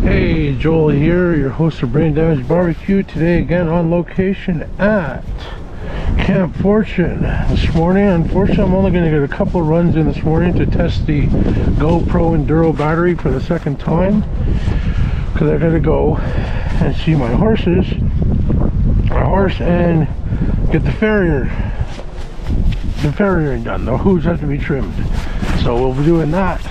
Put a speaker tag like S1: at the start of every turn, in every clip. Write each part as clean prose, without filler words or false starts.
S1: Hey, Joel here, your host of BrainDamageBBQ. Today again on location at Camp Fortune. This morning, unfortunately, I'm only going to get a couple runs in this morning to test the GoPro Enduro battery for the second time, because I got to go and see my horse and get the farrier done. The hooves have to be trimmed, so we'll be doing that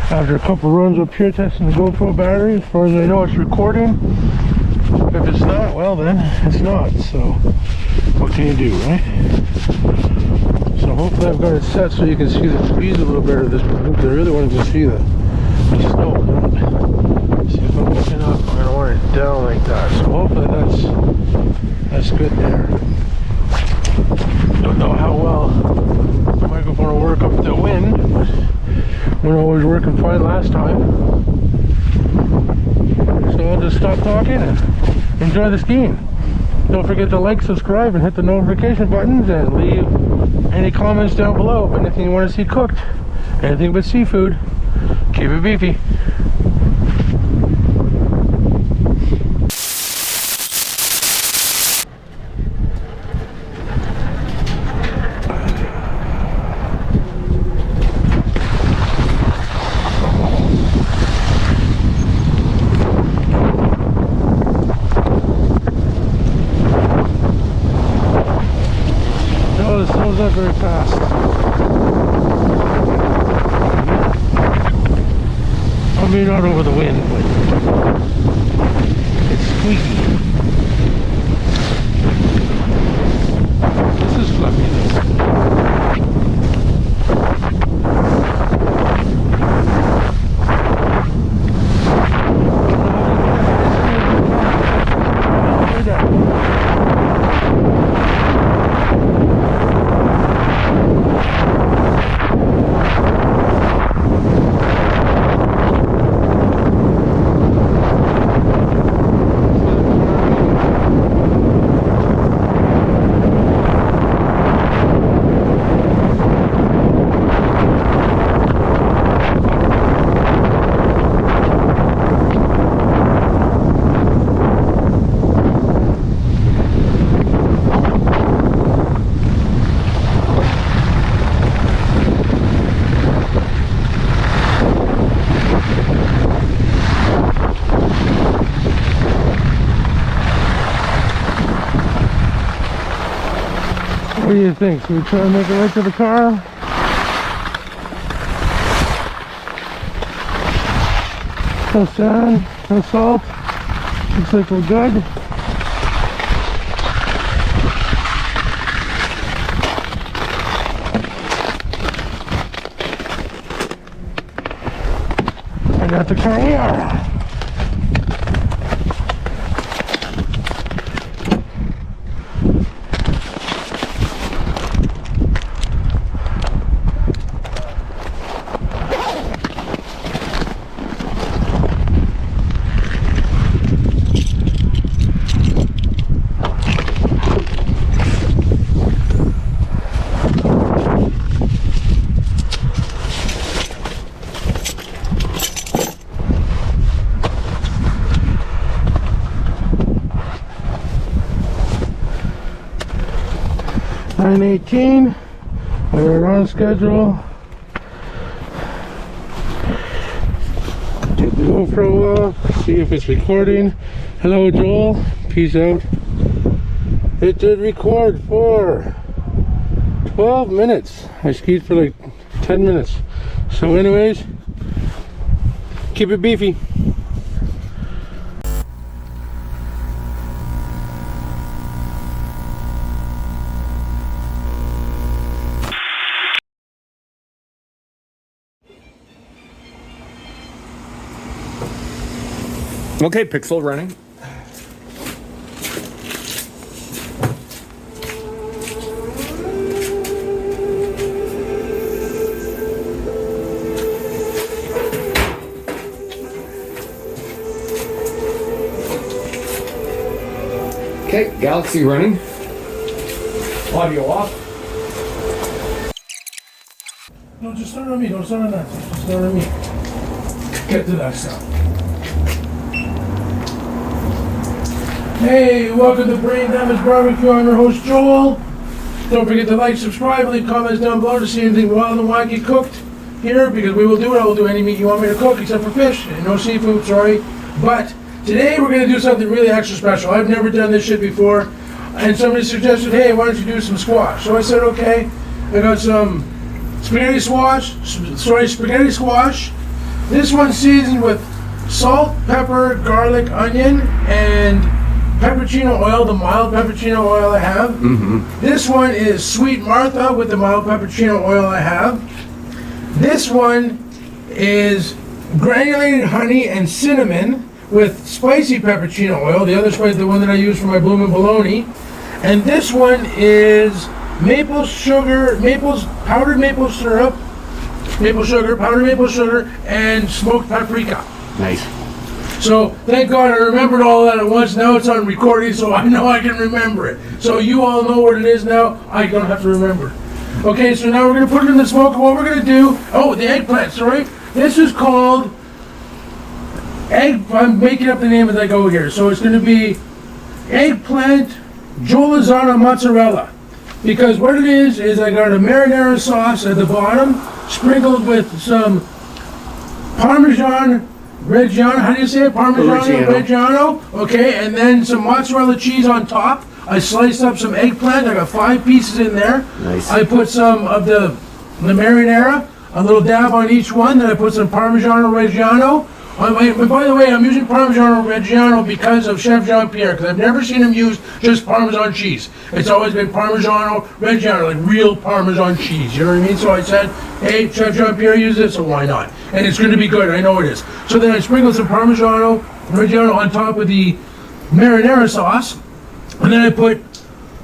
S1: after a couple runs up here testing the GoPro battery. As far as I know, it's recording. If it's not, well then it's not, so what can you do, right? So hopefully I've got it set so you can see the trees a little better this morning, because I really wanted to see the snow. See if I'm looking up, I don't want it down like that, so hopefully that's good there. Don't know how well the microphone will work up the wind, but went always working fine last time. So I'll just stop talking and enjoy the skiing. Don't forget to like, subscribe, and hit the notification buttons, and leave any comments down below. Anything you want to see cooked, anything but seafood, keep it beefy. Not very fast. I mean, not over the wind, but it's squeaky. This is fluffy though. What do you think? Should we try and make it right to the car? No sand, no salt. Looks like we're good. I got the car here. .18, we're on schedule. Take the GoPro off, see if it's recording. Hello Joel, peace out. It did record for 12 minutes. I skied for like 10 minutes. So anyways, keep it beefy.
S2: Okay, pixel running. Okay, Galaxy running. Audio off.
S1: No, just start on me. Don't start on that. Just start on me. Get to that stuff. Hey, welcome to BrainDamageBBQ. I'm your host Joel. Don't forget to like, subscribe, leave comments down below to see anything wild and wacky cooked here, because we will do it. I will do any meat you want me to cook except for fish and no seafood, sorry. But today we're going to do something really extra special. I've never done this shit before, and somebody suggested, hey, why don't you do some squash? So I said, okay. I got some spaghetti squash. This one's seasoned with salt, pepper, garlic, onion, and pepperino oil, the mild pepperino oil I have. This one is Sweet Martha with the mild pepperino oil I have. This one is granulated honey and cinnamon with spicy pepperino oil. The other spice, the one that I use for my bloomin' bologna. And this one is maple sugar, powdered maple syrup, powdered maple sugar, and smoked paprika.
S2: Nice.
S1: So thank God I remembered all that at once. Now it's on recording, so I know I can remember it. So you all know what it is now. I don't have to remember. Okay, so now we're going to put it in the smoker. What we're going to do, the eggplant, sorry. This is called I'm making up the name as I go here. So it's going to be eggplant Jolazana mozzarella. Because what it is I got a marinara sauce at the bottom, sprinkled with some Parmesan Reggiano, how do you say it? Reggiano. Okay, and then some mozzarella cheese on top. I sliced up some eggplant. I got 5 pieces in there.
S2: Nice.
S1: I put some of the marinara, a little dab on each one. Then I put some Parmigiano Reggiano. And by the way, I'm using Parmigiano Reggiano because of Chef Jean-Pierre, because I've never seen him use just Parmesan cheese. It's always been Parmigiano Reggiano, like real Parmesan cheese. You know what I mean? So I said, hey, Chef Jean-Pierre used it, so why not? And it's going to be good. I know it is. So then I sprinkled some Parmigiano Reggiano on top of the marinara sauce, and then I put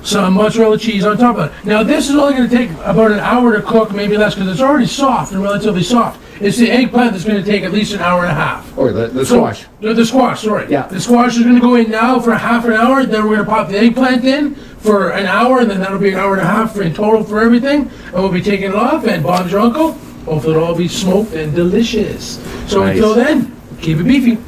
S1: some mozzarella cheese on top of it. Now this is only going to take about an hour to cook, maybe less, because it's already soft and relatively soft. It's the eggplant that's going to take at least an hour and a half.
S2: Or the squash.
S1: The squash, sorry.
S2: Yeah.
S1: The squash is going to go in now for half an hour, then we're going to pop the eggplant in for an hour, and then that'll be an hour and a half in total for everything, and we'll be taking it off, and Bob's your uncle. Hopefully it'll all be smoked and delicious. So
S2: nice.
S1: Until then, keep it beefy.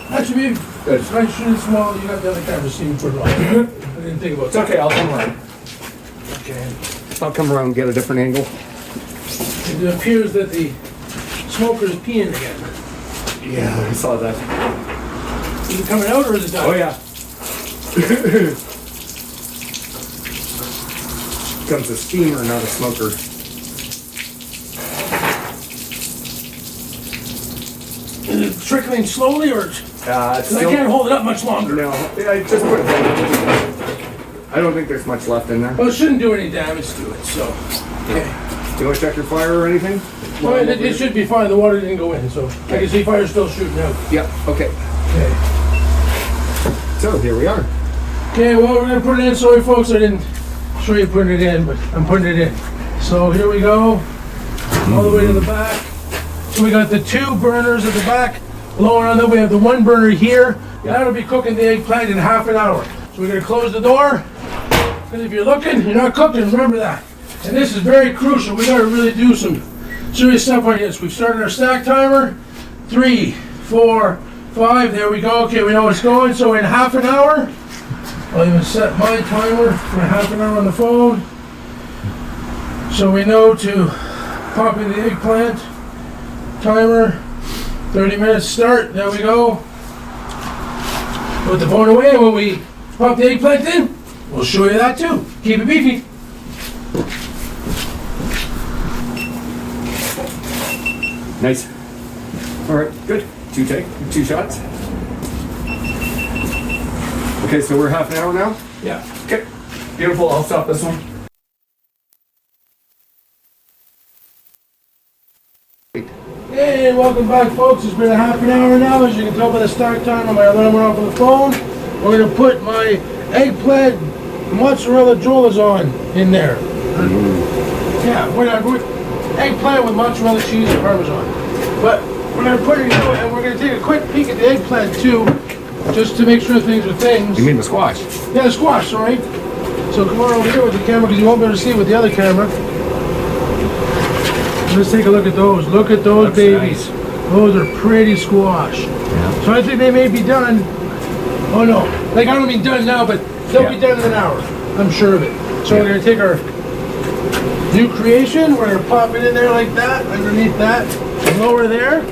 S1: Actually, maybe
S2: good.
S1: If I shoot it small, you got the other camera, see me put it on. I didn't think about
S2: It's okay, I'll come around.
S1: Okay.
S2: I'll come around and get a different angle.
S1: It appears that the smoker is peeing again.
S2: Yeah, I saw that.
S1: Is it coming out or is it done?
S2: Oh yeah. Becomes a steamer, not a smoker.
S1: Is it trickling slowly or?
S2: It's
S1: I
S2: still,
S1: can't hold it up much longer.
S2: no, I just put it down. I don't think there's much left in there.
S1: Well, it shouldn't do any damage to it, so. Okay.
S2: Do you want to check your fire or anything?
S1: Well, it should be fine. The water didn't go in, so I can see fire's still shooting out.
S2: Yep, okay.
S1: Okay.
S2: So here we are.
S1: Okay, well, we're gonna put it in. Sorry, folks, I didn't show you putting it in, but I'm putting it in. So here we go, all the way to the back. So we got the 2 burners at the back blowing on them. We have the 1 burner here. That'll be cooking the eggplant in half an hour. So we're gonna close the door, because if you're looking, you're not cooking, remember that. And this is very crucial. We gotta really do some serious stuff on this. We've started our stack timer. 3, 4, 5, there we go. Okay, we know it's going. So in half an hour, I'll even set my timer for half an hour on the phone. So we know to pop in the eggplant. Timer, 30 minutes start, there we go. Put the phone away, and when we pop the eggplant in, we'll show you that too. Keep it beefy.
S2: Nice. All right, good. 2 shots. Okay, so we're half an hour now?
S1: Yeah.
S2: Okay, beautiful. I'll stop this one.
S1: Hey, welcome back, folks. It's been a half an hour now. As you can tell by the start time on my alarm went off on the phone. We're going to put my eggplant mozzarella jolazon in there. Yeah, we're eggplant with mozzarella cheese and parmesan. But we're going to put it in, and we're going to take a quick peek at the eggplant too, just to make sure things are things.
S2: You mean the squash?
S1: Yeah, the squash, all right. So come on over here with the camera, because you won't be able to see it with the other camera. Let's take a look at those. Look at those babies.
S2: Nice.
S1: Those are pretty squash.
S3: Yeah.
S1: So I think they may be done. Oh no, like I don't mean done now, but they'll be done in an hour. I'm sure of it. So we're gonna take our new creation, we're gonna pop it in there like that, underneath that, lower there.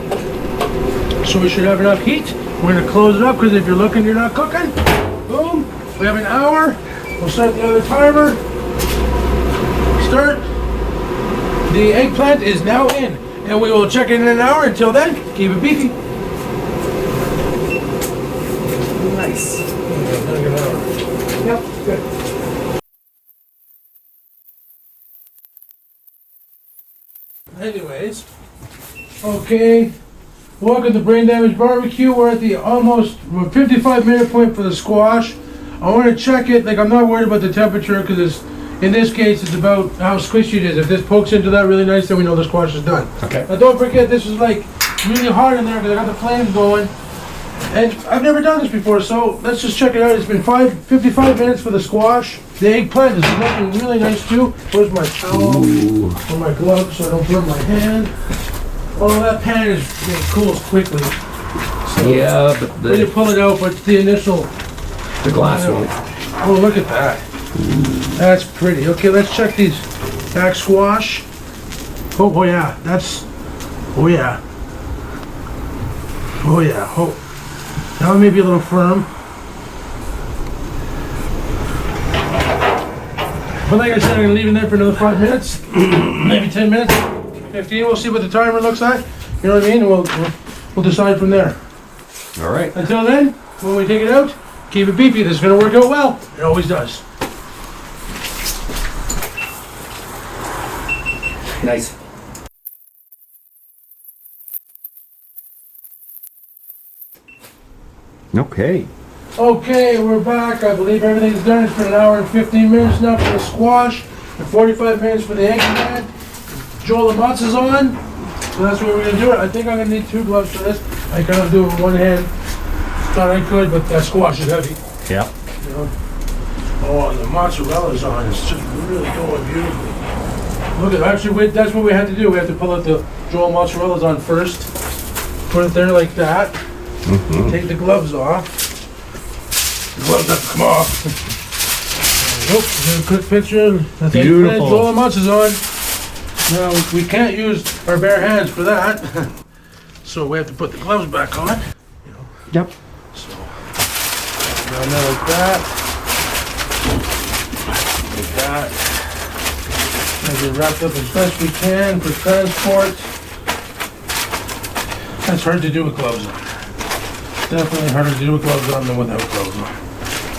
S1: So we should have enough heat. We're gonna close it up because if you're looking, you're not cooking. Boom, we have an hour. We'll start the other timer. Start. The eggplant is now in, and we will check it in an hour. Until then, keep it beefy.
S2: Nice.
S1: Yep, good. Anyways, okay, welcome to BrainDamageBBQ. We're at the almost 55-minute point for the squash. I want to check it, like I'm not worried about the temperature because it's, in this case, it's about how squishy it is. If this pokes into that really nice, then we know the squash is done.
S3: Okay.
S1: Now don't forget, this is like really hard in there because I got the flames going. And I've never done this before, so let's just check it out. It's been 55 minutes for the squash. The eggplant is looking really nice too. Where's my towel? Or my gloves so I don't burn my hand. Oh, that pan is it cools quickly. So
S3: Yeah, but
S1: when you pull it out, but the initial.
S3: the glass won't.
S1: Oh, look at that. That's pretty. Okay, let's check these back squash. Oh yeah, that's. Oh yeah. Oh yeah. Oh. Now it may be a little firm. But like I said, I'm going to leave it there for another 5 minutes. Maybe 10 minutes. 15. We'll see what the timer looks like. You know what I mean? We'll decide from there.
S3: All right.
S1: Until then, when we take it out, keep it beefy. This is going to work out well. It always does.
S2: Nice.
S3: Okay.
S1: Okay, we're back. I believe everything's done. It's been an hour and 15 minutes now for the squash and 45 minutes for the eggplant. Joel and Motz is on. So that's what we're going to do it. I think I'm going to need 2 gloves for this. I cannot do it with one hand. Thought I could, but that squash is heavy.
S3: Yeah.
S1: You know? Oh, and the mozzarella's on. It's just really going beautifully. Look at actually, that's what we had to do. We had to pull out the Joel mozzarella's on first. Put it there like that.
S3: Mm-hmm.
S1: Take the gloves off. The gloves have to come off. Nope, here's a quick picture. That's
S3: Beautiful.
S1: Joel Motz is on. Now, we can't use our bare hands for that. So we have to put the gloves back on.
S3: Yep.
S1: So, around there like that. Like that. And get wrapped up as best we can for transport. That's hard to do with gloves on. Definitely harder to do with gloves on than without gloves on.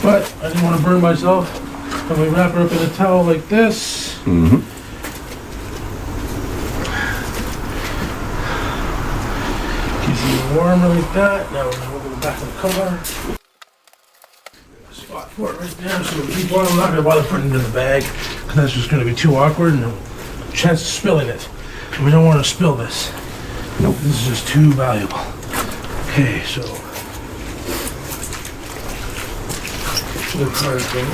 S1: But I didn't want to burn myself. And we wrap her up in a towel like this.
S3: Mm-hmm.
S1: Keeps it warmer like that. Now we're going to open the back of the car. Spot for it right there. So we keep on. I'm not going to bother putting it in the bag because that's just going to be too awkward and a chance of spilling it. And we don't want to spill this.
S3: Nope.
S1: This is just too valuable. Okay, so. The car thing.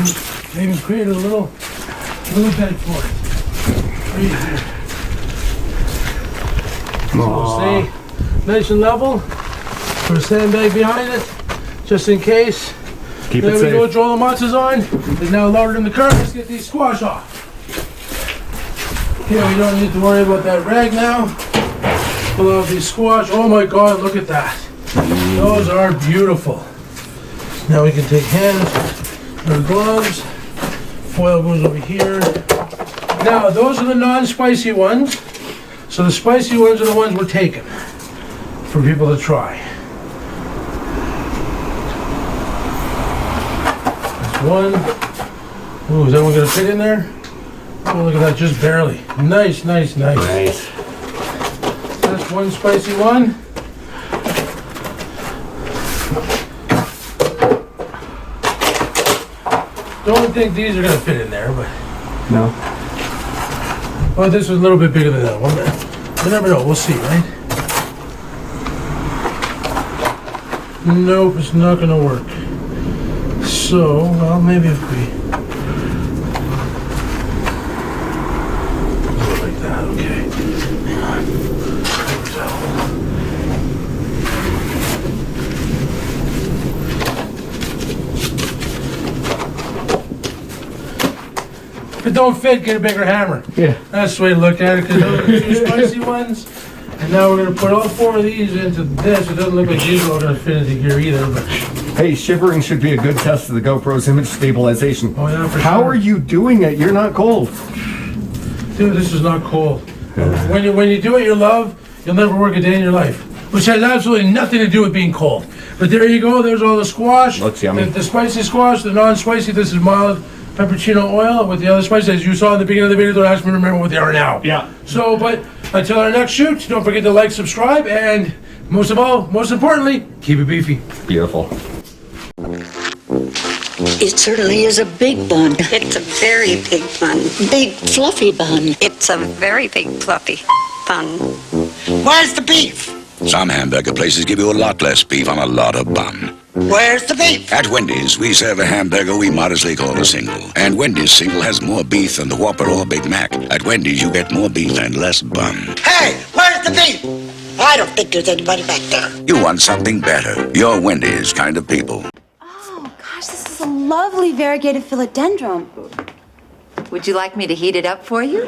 S1: They even created a little bed for it. Right here. So we'll stay nice and level. Put a sandbag behind it, just in case.
S3: Keep
S1: There
S3: it
S1: we go,
S3: safe.
S1: Joel Motz is on. He's now loaded in the car. Let's get these squash off. Okay, we don't need to worry about that rag now. Pull out these squash. Oh my God, look at that. Those are beautiful. Now we can take hands or gloves. Foil goes over here. Now, those are the non-spicy ones. So the spicy ones are the ones we're taking for people to try. That's one. Ooh, is that one gonna fit in there? Oh, look at that, just barely. Nice, nice, nice.
S3: Nice.
S1: That's one spicy one. Don't think these are gonna fit in there, but
S3: No.
S1: well, this was a little bit bigger than that one. You never know. We'll see, right? Nope, it's not gonna work. So, well, maybe if we do it like that, okay. Hang on. Paper towel. don't fit, get a bigger hammer.
S3: Yeah.
S1: That's the way to look at it, because those are the two spicy ones. And now we're going to put all 4 of these into this. It doesn't look like these are all going to fit into here either, but...
S3: Hey, shivering should be a good test of the GoPro's image stabilization.
S1: Oh, yeah, for sure.
S3: How are you doing it? You're not cold.
S1: Dude, this is not cold. When you do what you love, you'll never work a day in your life. Which has absolutely nothing to do with being cold. But there you go, there's all the squash.
S3: Looks yummy.
S1: The spicy squash, the non-spicy, this is mild pepperino oil with the other spices. As you saw in the beginning of the video, don't ask me to remember what they are now.
S3: Yeah.
S1: So, but until our next shoot, don't forget to like, subscribe, and most of all, most importantly, keep it beefy.
S3: Beautiful.
S4: It certainly is a big bun.
S5: It's a very big bun.
S4: Big, fluffy bun.
S5: It's a very big fluffy bun.
S4: Where's the beef?
S6: Some hamburger places give you a lot less beef on a lot of bun.
S4: Where's the beef?
S6: At Wendy's, we serve a hamburger we modestly call a single. And Wendy's single has more beef than the Whopper or Big Mac. At Wendy's, you get more beef and less bun.
S4: Hey, where's the beef? I don't think there's anybody back there.
S6: You want something better. You're Wendy's kind of people.
S7: Oh, gosh, this is a lovely variegated philodendron.
S8: Would you like me to heat it up for you?